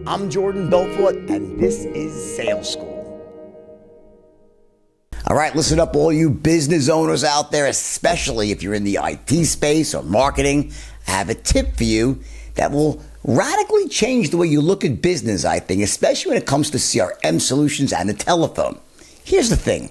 I'm Jordan Belfort, and this is Sales School. All right, listen up, all you business owners out there, especially if you're in the IT space or marketing. I have a tip for you that will radically change the way you look at business, I think, especially when it comes to CRM solutions and the telephone. Here's the thing.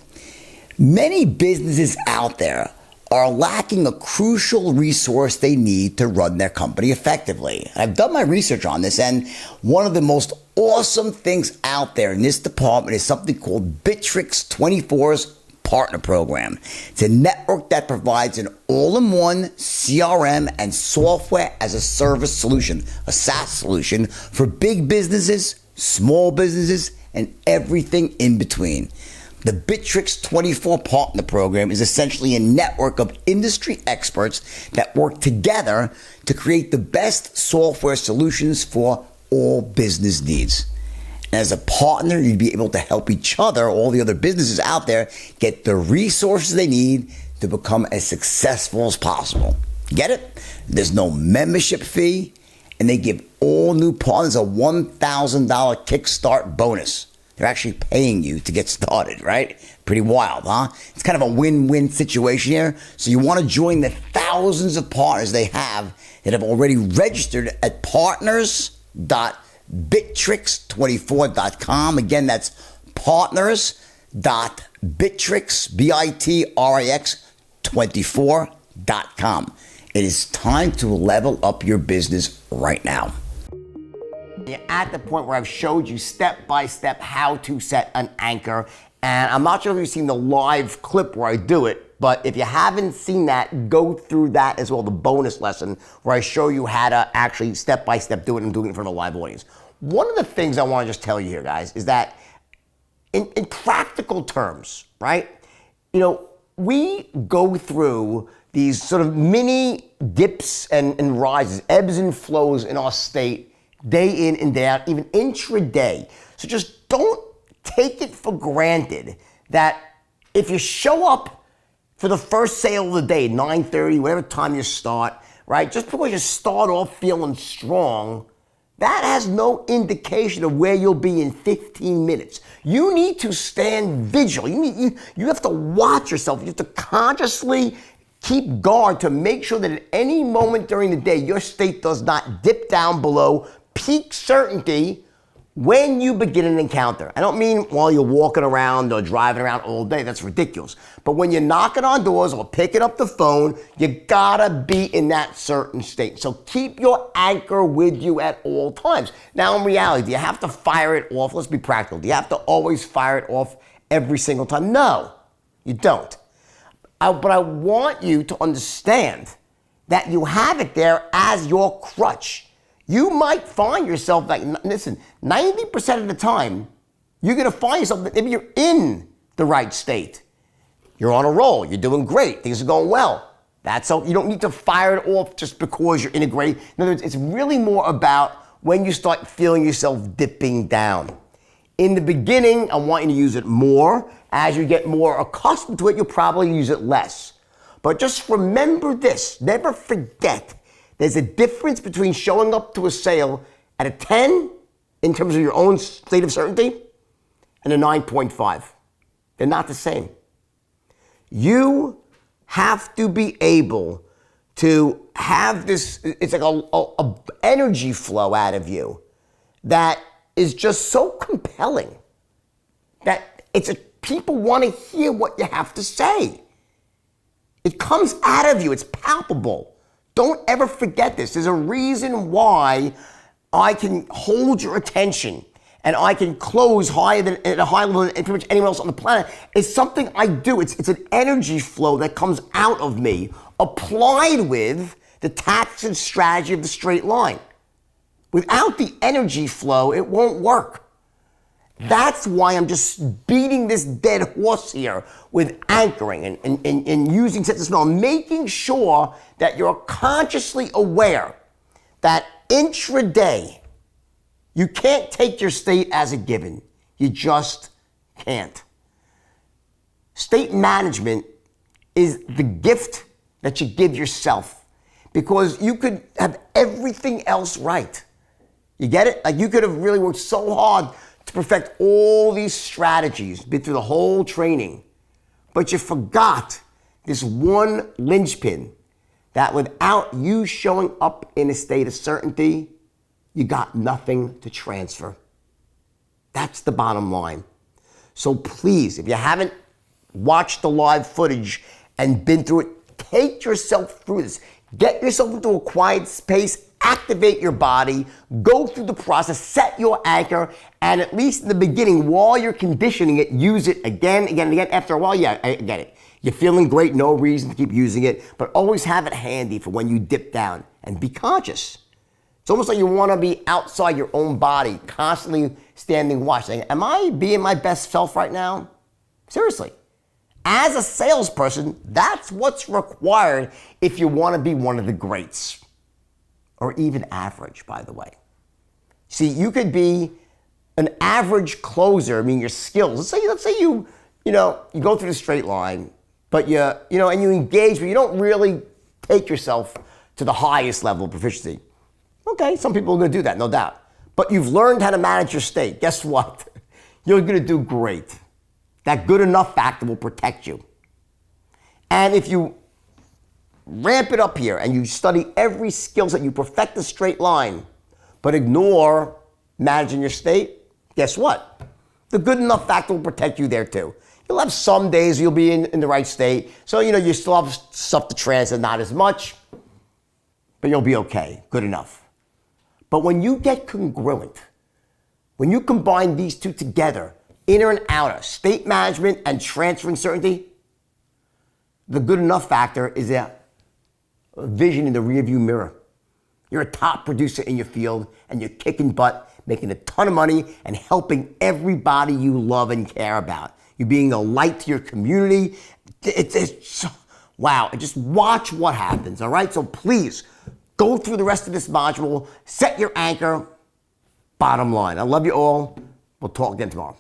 Many businesses out there are lacking a crucial resource they need to run their company effectively. I've done my research on this, and one of the most awesome things out there in this department is something called Bitrix 24's Partner Program. It's a network that provides an all-in-one CRM and software as a service solution, a SaaS solution for big businesses, small businesses, and everything in between. The Bitrix 24 Partner Program is essentially a network of industry experts that work together to create the best software solutions for all business needs. And as a partner, you'd be able to help each other, all the other businesses out there, get the resources they need to become as successful as possible. Get it? There's no membership fee, and they give all new partners a $1,000 kickstart bonus. They're actually paying you to get started, right? Pretty wild, huh? It's kind of a win-win situation here. So you want to join the thousands of partners they have that have already registered at partners.bitrix24.com. Again, that's partners.bitrix, Bitrix24.com. It is time to level up your business right now. You're at the point where I've showed you step by step how to set an anchor. And I'm not sure if you've seen the live clip where I do it, but if you haven't seen that, go through that as well, the bonus lesson where I show you how to actually step by step do it and doing it in front of a live audience. One of the things I want to just tell you here, guys, is that in practical terms, right? You know, we go through these sort of mini dips and rises, ebbs and flows in our state, day in and day out, even intraday. So just don't take it for granted that if you show up for the first sale of the day, 9:30, whatever time you start, right? Just because you start off feeling strong, that has no indication of where you'll be in 15 minutes. You need to stand vigilant. You have to watch yourself. You have to consciously keep guard to make sure that at any moment during the day, your state does not dip down below peak certainty when you begin an encounter. I don't mean while you're walking around or driving around all day. That's ridiculous. But when you're knocking on doors or picking up the phone, you gotta be in that certain state. So keep your anchor with you at all times. Now, in reality, do you have to fire it off? Let's be practical. Do you have to always fire it off every single time? No, you don't. But I want you to understand that you have it there as your crutch. You might find yourself like, listen, 90% of the time, you're going to find yourself that maybe you're in the right state. You're on a roll. You're doing great. Things are going well. That's all. You don't need to fire it off just because you're integrated. In other words, it's really more about when you start feeling yourself dipping down. In the beginning, I want you to use it more. As you get more accustomed to it, you'll probably use it less. But just remember this. Never forget. There's a difference between showing up to a sale at a 10 in terms of your own state of certainty and a 9.5. They're not the same. You have to be able to have this, it's like a energy flow out of you that is just so compelling that people want to hear what you have to say. It comes out of you. It's palpable. Don't ever forget this. There's a reason why I can hold your attention and I can close at a higher level than pretty much anyone else on the planet. It's something I do. It's an energy flow that comes out of me, applied with the tactics and strategy of the straight line. Without the energy flow, it won't work. That's why I'm just beating this dead horse here with anchoring and using sense of smell, making sure that you're consciously aware that intraday, you can't take your state as a given. You just can't. State management is the gift that you give yourself because you could have everything else right. You get it? Like you could have really worked so hard to perfect all these strategies, been through the whole training, but you forgot this one linchpin that without you showing up in a state of certainty, you got nothing to transfer. That's the bottom line. So please, if you haven't watched the live footage and been through it, take yourself through this. Get yourself into a quiet space, activate your body, go through the process, set your anchor, and at least in the beginning, while you're conditioning it, use it again, again, and again. After a while, yeah, I get it. You're feeling great, no reason to keep using it, but always have it handy for when you dip down and be conscious. It's almost like you want to be outside your own body, constantly standing watch, saying, am I being my best self right now? Seriously. As a salesperson, that's what's required if you want to be one of the greats. Or even average, by the way. See, you could be an average closer, I mean your skills. Let's say you go through the straight line, but and you engage, but you don't really take yourself to the highest level of proficiency. Okay, some people are going to do that, no doubt. But you've learned how to manage your state. Guess what? You're going to do great. That good enough factor will protect you. And if you ramp it up here and you study every skill set, you perfect the straight line, but ignore managing your state, guess what? The good enough factor will protect you there too. You'll have some days you'll be in the right state. So, you still have stuff to transit, not as much, but you'll be okay, good enough. But when you get congruent, when you combine these two together, inner and outer, state management and transferring certainty, the good enough factor is a vision in the rearview mirror. You're a top producer in your field and you're kicking butt, making a ton of money and helping everybody you love and care about. You're being a light to your community. Wow, just watch what happens, all right? So please, go through the rest of this module, set your anchor, bottom line. I love you all. We'll talk again tomorrow.